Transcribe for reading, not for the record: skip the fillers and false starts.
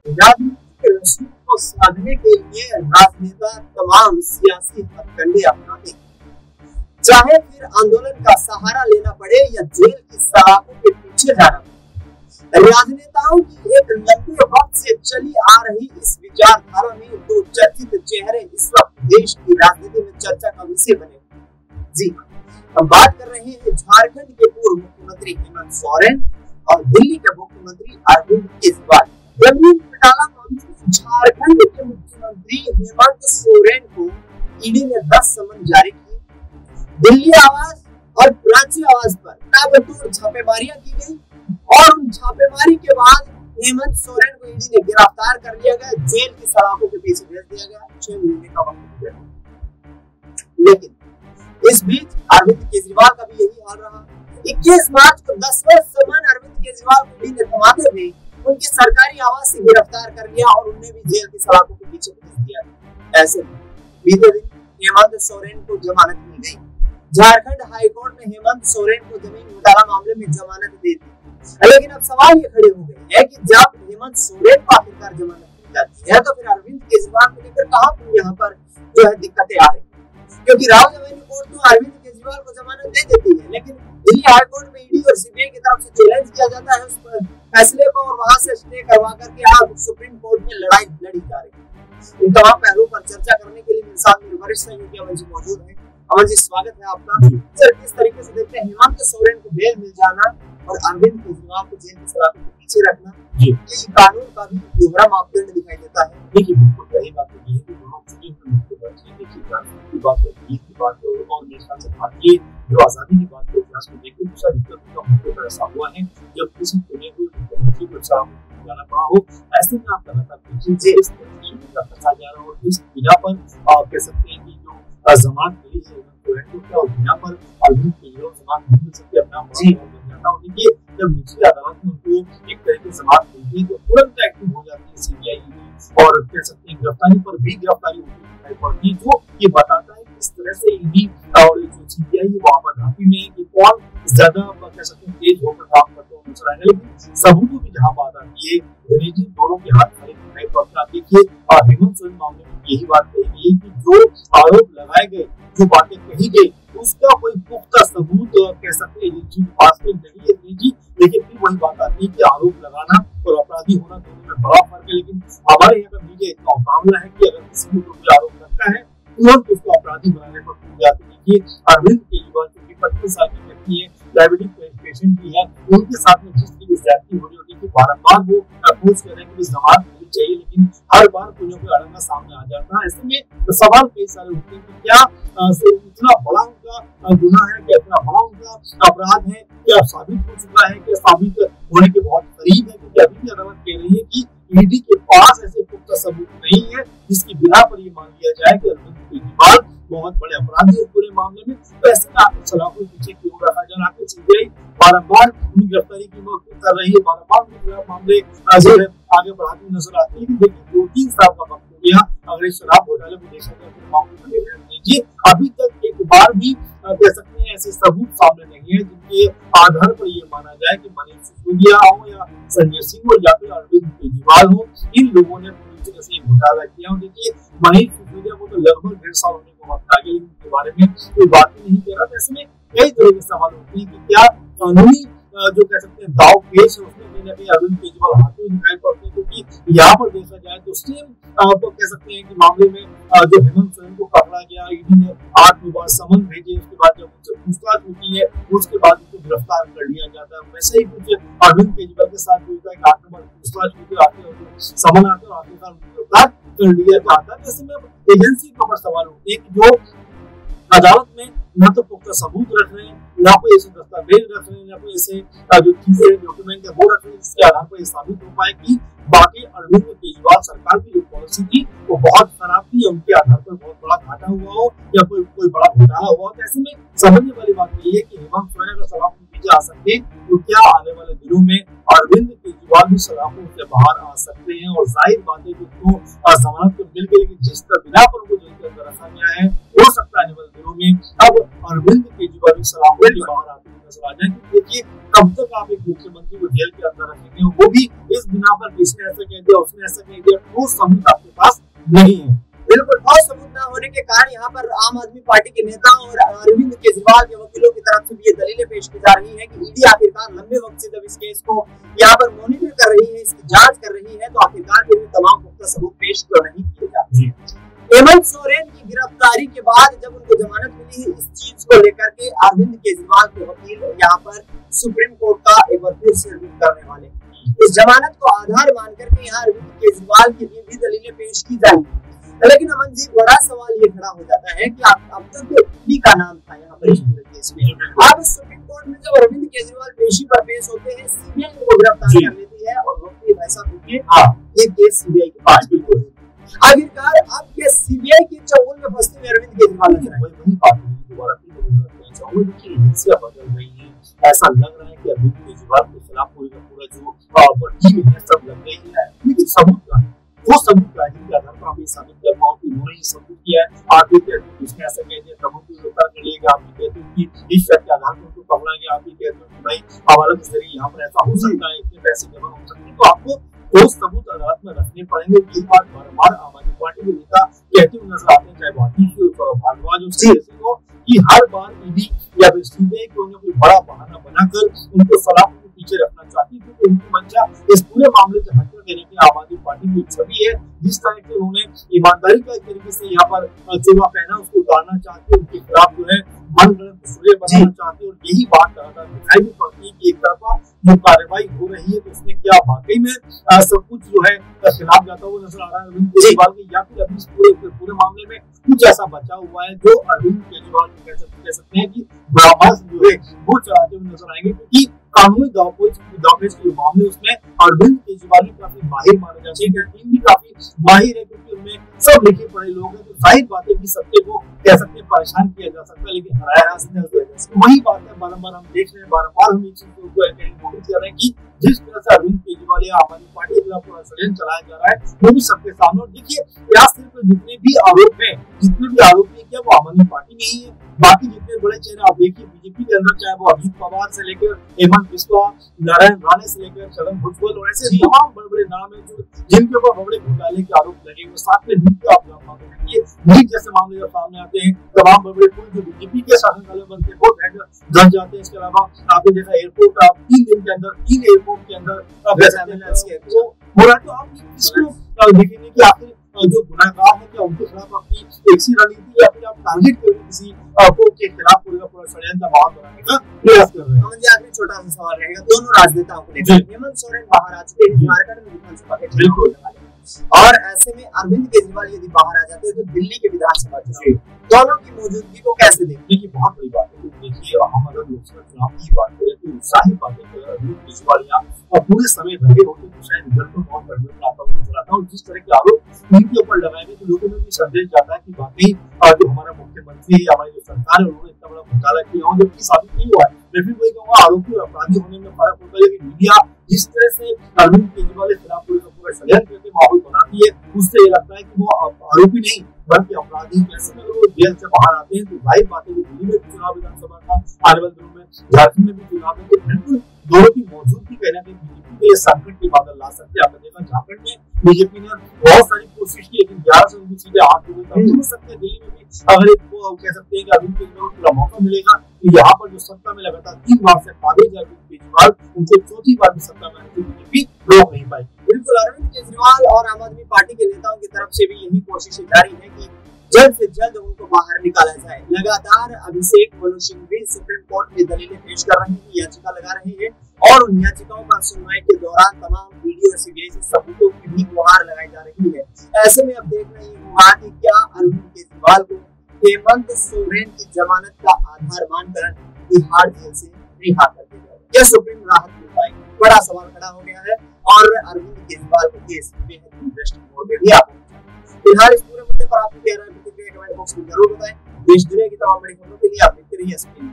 राजनीति के रसूख को साधने के लिए राजनेता तमाम सियासी हथकंडे अपनाते हैं, चाहे फिर आंदोलन का सहारा लेना पड़े या जेल की सलाखों के पीछे जाना पड़े। राजनेताओं की एक लंबे वक्त से चली आ रही इस विचारधारा में दो चर्चित चेहरे इस वक्त देश की राजनीति में चर्चा का विषय बने। जी, हम बात कर रहे हैं झारखंड के पूर्व मुख्यमंत्री हेमंत सोरेन और दिल्ली के मुख्यमंत्री अरविंद केजरीवाल। जमीन घोटाला मामले झारखंड के मुख्यमंत्री हेमंत सोरेन को ईडी ने 10 समन जारी किए। दिल्ली आवास और रांची आवास पर ताबड़तोड़ छापेमारियां की गई और उन छापेमारी के बाद हेमंत सोरेन को ईडी ने गिरफ्तार कर लिया गया, जेल की सलाखों के पीछे भेज दिया गया, 6 महीने का वक्त दिया। लेकिन इस बीच अरविंद केजरीवाल का भी यही हाल रहा। 21 मार्च को 10वां समन अरविंद केजरीवाल को ईडी ने थमाते हुए उनके सरकारी आवास से गिरफ्तार कर लिया और उन्हें भी जेल की सलाखों के पीछे भेज दिया। ऐसे में बीते दिन हेमंत सोरेन को जमानत मिल गई। झारखंड हाईकोर्ट ने हेमंत सोरेन को जमीन घोटाला मामले में जमानत दे दी। लेकिन अब सवाल ये खड़े हो गए हैं कि जब हेमंत सोरेन को आखिरकार जमानत मिल जाती है तो फिर अरविंद केजरीवाल को लेकर कहां पर यहाँ पर जो है दिक्कतें आ रही है, क्योंकि राहुल गांधी कोर्ट तो अरविंद केजरीवाल को जमानत दे देती है, लेकिन दिल्ली हाईकोर्ट में ईडी और सीबीआई की तरफ से चैलेंज किया जाता है उस फैसले को और वहां से स्टे करवा करके आज सुप्रीम कोर्ट में लड़ाई लड़ी जा रही है। इन तमाम पहलुओं पर चर्चा करने के लिए मेरे साथ मेरे वरिष्ठ सहयोगी अमन जी मौजूद हैं। अमन जी, स्वागत है आपका। सर, किस तरीके से देखते हैं हेमंत सोरेन को बेल मिल जाना और अरविंद केजरीवाल को जेल की सलाखों के पीछे रखना, ये कानून का भी दोहरा मापदंड दिखाई देता है? देखिए, बिल्कुल सही बात है कि दोनों सुप्रीम कोर्ट की बात है, देखिए कानून की बात है, नीति की बात है और मेरे ख्याल से भारतीय जो आजादी की बात है इतिहास में देखते तो सारी दिक्कतों का मुद्दे पर ऐसा हुआ है जब किसी चुने हुए मुख्यमंत्री को सलाखों जाना पड़ा हो। ऐसे में आप लगातार देखिए इस तरह का फंसा जा रहा हो, इस बिना पर आप कह सकते हैं कि जो जमानत मिली है तो क्या बिना पर अरविंद केजरीवाल जमानत नहीं मिल सकती, अपना बन जाता हो। देखिए, जब निचली अदालत में उनको एक तरह की जमानत मिलती है तो तुरंत एक्टिव हो जाती है सीबीआई और कह सकते हैं गिरफ्तारी पर भी गिरफ्तारी होती पड़ती है, जो ये बताता है कि इस तरह से ईडी और जो सीबीआई है वो आपाधापी में है कि कौन ज्यादा कह सकते हैं तेज होकर काम करते हुए नजर आएगा। लेकिन सबूतों की जहाँ बात आती है, दिनेश जी दोनों के हाथ खाली दिखाई पड़ता है। देखिए, हेमंत सोरेन मामले में यही बात कही गई है कि जो आरोप लगाए गए, जो बातें कही गई, उसका कोई पुख्ता सबूत कह सकते हैं जी पास में नहीं है जी। लेकिन फिर वही बात आती है कि आरोप लगाना और अपराधी होना दोनों में बड़ा फर्क है। लेकिन हमारे यहाँ का मीडिया इतना मुकाबला है कि अगर किसी को कोई आरोप लगता है तुरंत उसको अपराधी बनाने पर खुल जाते हैं। देखिए, अरविंद केजरीवाल जो 25 साल की व्यक्ति है, डायबिटिक पेशेंट भी है, उनके साथ में जिस तरीके से ज्यादती हो रही होती है कि बार-बार वो अपोज कर रहे हैं कि जमानत मिलनी चाहिए, लेकिन हर बार कोई ना कोई अड़ंगा सामने आ जाता है। ऐसे में तो सवाल कई सारे उठते हैं कि क्या इतना बड़ा उनका गुनाह है, क्या इतना बड़ा उनका अपराध है, क्या साबित हो चुका है, क्या साबित होने के बहुत करीब है, क्योंकि अभी भी अदालत कह रही है कि ईडी के पास ऐसे पुख्ता सबूत नहीं है जिसकी बिना पर ये मान लिया जाए कि अरविंद केजरीवाल बहुत बड़े अपराधी है पूरे मामले में। तो ऐसे में आपको सलाखों के पीछे क्यों रखा जा रहा है? सीबीआई बारंबार उनकी गिरफ्तारी की कोशिश कर रही है, बारंबार उनके खिलाफ मामले आगे बढ़ाती नजर आती है। लेकिन देखिए, 2-3 साल का वक्त हो गया अगर इस शराब घोटाले को देखा जाए तो मामले को देख लीजिए, अभी तक एक बार भी कह सकते हैं ऐसे सबूत सामने नहीं है जिनके आधार पर ये माना जाए कि मनीष सिसोदिया हो या संजय सिंह हो या फिर अरविंद केजरीवाल हो, इन लोगों ने पूरी तरह से घोटाला किया। और देखिए, मनीष सिसोदिया को तो लगभग 1.5 साल होने को वक्त आ गया, लेकिन उनके बारे में कोई बात ही नहीं कह रहा। ऐसे में कई तरह के सवाल होते हैं कि क्या कानूनी जो कह सकते हैं दाव पेश है उसमें कहीं ना कहीं अरविंद केजरीवाल हाथों दिखाई पड़ते हैं, क्योंकि यहाँ पर देखा जाए तो सेम आप कह सकते हैं कि मामले में जो हेमंत सोरेन को पकड़ा गया, ईडी ने 8 बार समन भेजे, उसके बाद जब उनसे पूछताछ होती है उसके बाद उनको गिरफ्तार कर लिया जाता है। वैसे ही कुछ अरविंद केजरीवाल के साथ होता है कि 8 बार पूछताछ होती है, आते समन आते और आखिरकार उनको गिरफ्तार कर लिया जाता है। ऐसे में एजेंसी के ऊपर सवाल होते हैं कि जो अदालत में न तो पुख्ता सबूत रख रहे हैं, ना कोई ऐसे दस्तावेज रख रहे हैं, ना कोई ऐसे जो चीजें डॉक्यूमेंट है वो रख रहे हैं जिसके आधार पर ये साबित हो पाए कि बाकी अरविंद केजरीवाल सरकार की जो पॉलिसी थी वो बहुत खराब थी, उनके आधार पर बहुत बड़ा घाटा हुआ हो या कोई बड़ा घोटाला हुआ। तो ऐसे में समझने वाली बात ये है कि हेमंत सोरेन अगर सलाखों के पीछे आ सकते हैं तो क्या आने वाले दिनों में अरविंद केजरीवाल भी सलाखों से बाहर आ सकते हैं? और जाहिर बात है कि उनको जमानत तो मिल गई, लेकिन जिस बिना पर उनको जेल के अंदर रखा गया है हो सकता है आने वाले दिनों में अब अरविंद केजरीवाल भी सलाखों से बाहर आते नजर आ जाए। देखिए, कब तक आप एक मुख्यमंत्री को जेल के अंदर रखेंगे, वो भी इस बिना पर किसने ऐसा कह दिया, उसने ऐसा कह दिया, ठोस सबूत आपके पास नहीं है। बिल्कुल, ठोस सबूत न होने के कारण यहाँ पर आम आदमी पार्टी के नेताओं और अरविंद केजरीवाल के वकीलों की तरफ से भी ये दलीलें पेश की जा रही है कि ईडी आखिरकार लंबे वक्त से जब इस केस को यहाँ पर मॉनिटर कर रही है, इसकी जांच कर रही है, तो आखिरकार फिर तमाम पुख्ता सबूत पेश क्यों नहीं किए जाते। हेमंत सोरेन की गिरफ्तारी के बाद जब उनको जमानत मिली, इस चीज को लेकर के अरविंद केजरीवाल के वकील यहाँ पर सुप्रीम कोर्ट का एक बार फिर से रुख करने वाले, इस जमानत को आधार मानकर के यहाँ अरविंद केजरीवाल की भी दलीलें पेश की जाएंगी। लेकिन अमन जी, बड़ा सवाल ये खड़ा हो जाता है कि अब तक तो ईडी का नाम था यहाँ पर इस पूरे केस में, अब सुप्रीम कोर्ट में जब अरविंद केजरीवाल पेशी पर पेश होते हैं, सीबीआई को गिरफ्तार कर लेती है और वकील ऐसा देखिए ये केस सीबीआई के पास बिल्कुल आखिरकार अब ये सीबीआई के चंगुल में फंसते हुए अरविंद केजरीवाल नजर आए। वही बात दोबारा बदल रही है, ऐसा लग रहा है कि अरविंद केजरीवाल के खिलाफ पूरा जो टीम है सब लग रही है, लेकिन सबूत का वो सबूत का जिनके आधार पर हम ये साबित कर पाओ कि उन्होंने ये सबूत किया है। आप ये कहते हैं उसने ऐसा कह दिया, सबूत को गिरफ्तार कर लिएगा, आप ये कहते हैं कि इस शर्त के आधार पर उनको पकड़ा गया, आप ये कहते हैं कि भाई हवाला के जरिए यहाँ पर ऐसा हो सकता है, इतने पैसे जमा हो सकते हैं, तो आपको वो सबूत अदालत में रखने पड़ेंगे। ये बात बार-बार आम आदमी पार्टी के नेता कहते हुए नजर आते हैं, चाहे वो आतिश हो, भारद्वाज हो, कि हर बार ईडी या सीबीआई को कोई बड़ा बहाना बनाकर उनको सलाह के पीछे रखना चाहती है, क्योंकि उनकी मंशा इस पूरे मामले से हटकर देने की आम आदमी पार्टी की छवि है। जिस तरह से उन्होंने ईमानदारी का तरीके से यहाँ पर चुनाव पहना, उसको उतारना चाहते हैं, उनके खिलाफ जो है मन गलत सूर्य बनाना चाहते हैं, और यही बात लगातार दिखाई भी पड़ती है कि एक तरफा जो कार्रवाई हो रही है तो उसमें क्या वाकई में सब कुछ जो है खिलाफ जाता हुआ नजर आ रहा है अरविंद केजरीवाल के, या फिर अभी इस पूरे मामले में कुछ ऐसा बचा हुआ है जो अरविंद केजरीवाल कह सकते हैं कि ब्रह्मास्त्र जो है वो चलाते हुए नजर आएंगे, क्योंकि कानूनी दावपेच के मामले उसमें अरविंद केजरीवाल काफी माहिर माने जाते हैं, टीम भी काफी माहिर है, क्योंकि उनमें सब लिखे पढ़े लोग हैं, तो जाहिर बात है कि सत्य को कह सकते हैं परेशान किया जा सकता है, लेकिन हराया जा सकता है। वही बात है, बारम्बार हम देख रहे हैं, बारम्बार हम इस चीज को नोटिस कर रहे हैं कि जिस तरह से अरविंद केजरीवाल या आम आदमी पार्टी के खिलाफ षड्यंत्र चलाया जा रहा है वो भी सबके सामने। और देखिए, क्या सिर्फ जितने भी आरोपी क्या वो आम आदमी पार्टी में ही है, बाकी जितने बड़े चेहरे आप देखिए बीजेपी के अंदर, चाहे वो अजीत पवार से लेकर हेमंत बिस्वा, नारायण राणे से लेकर छगन भुजबल, और ऐसे तमाम बड़े नाम है जो जिनके ऊपर बड़े घोटाले के आरोप लगे हुए, साथ में नीट के आप देखिए, नीट जैसे मामले जब सामने आते हैं, तमाम बड़े पुल जो बीजेपी के शासन काल में बनते हैं वो धस जाते हैं। इसके अलावा आपने देखा एयरपोर्ट, आप 3 दिन के अंदर 3 एयरपोर्ट के अंदर हो रहा है, तो आप इसको देखेंगे कि आखिर जो गुनाहगार है क्या उनके खिलाफ अपनी एक सी रणनीति या फिर आप टारगेट करके किसी को के खिलाफ पूरा षड्यंत्र माहौल बनाने का प्रयास कर रहे हैं। मुझे आखिरी छोटा सा सवाल रहेगा दोनों राजनेताओं को लेकर। हेमंत सोरेन बाहर आ चुके हैं, झारखंड में विधानसभा के बिल्कुल, और ऐसे में अरविंद केजरीवाल यदि बाहर आ जाते हैं तो दिल्ली के विधानसभा चुनाव, दोनों की मौजूदगी को कैसे देखने की बहुत बड़ी बात है। देखिए, हम अगर लोकसभा चुनाव की बात करें तो जाहिर बात है कि अरविंद केजरीवाल यहाँ पूरे समय रहे होते तो शायद रिजल्ट में बहुत परिवर्तन आता हुआ नजर आता, और जिस तरह के आरोप इनके ऊपर लगाए गए तो लोगों में भी संदेश जाता है कि वाकई जो हमारा मुख्यमंत्री है, हमारी जो सरकार है, उन्होंने इतना बड़ा घोटाला किया और जबकि साबित नहीं हुआ है। मैं फिर वही कहूँगा, आरोपी और अपराधी होने में फर्क होता है, लेकिन मीडिया जिस तरह से अरविंद केजरीवाल के खिलाफ पूरा षड्यंत्र करके माहौल बनाती है, उससे ये लगता है कि वो आरोपी नहीं बल्कि अपराधी। ऐसे में अगर वो जेल से बाहर आते हैं तो जाहिर बात है कि दिल्ली में भी चुनाव विधानसभा का, आने वाले दिनों में झारखंड में भी चुनाव है, तो बिल्कुल दोनों की मौजूदगी कहना कि बीजेपी के संकट के बादल ला सकते हैं। आपने देखा झारखंड में बीजेपी ने बहुत सारी कोशिश की, लेकिन 11 से 19 सीटें हाथ हो गई। हो सकते हैं दिल्ली में भी अगर एक कह सकते हैं कि अरविंद केजरीवाल को पूरा मौका मिलेगा तो यहाँ पर जो सत्ता में लगातार 3 बार से काबिज अरविंद केजरीवाल, उनको 4थी बार भी सत्ता में आने से बीजेपी रोक नहीं पाएगी। बिल्कुल, अरविंद केजरीवाल और आम आदमी पार्टी के नेताओं की तरफ से भी यही कोशिशें जारी है कि जल्द से जल्द उनको बाहर निकाला जाए। लगातार अभिषेक मनु सिंह भी सुप्रीम कोर्ट में दलीलें पेश कर रहे हैं, याचिका लगा रहे हैं, और उन याचिकाओं पर सुनवाई के दौरान तमाम ईडी और सीबीआई से सबूतों की भी गुहार लगाई जा रही है। ऐसे में अब देखना ये होगा कि क्या अरविंद केजरीवाल को हेमंत सोरेन की जमानत का आधार मानकर तिहाड़ जेल से रिहा कर दिया जाए, क्या सुप्रीम राहत मिल पाएगी? बड़ा सवाल खड़ा हो गया है, और अरविंद केजरीवाल को केस बेहद इंटरेस्टिंग मोड में भी आप फिलहाल इस पूरे मुद्दे पर आपकी क्या राय, कमेंट बॉक्स में जरूर बताएं। देश दुनिया की तमाम बड़ी खबरों के लिए आप देखते रहिए स्क्रीन।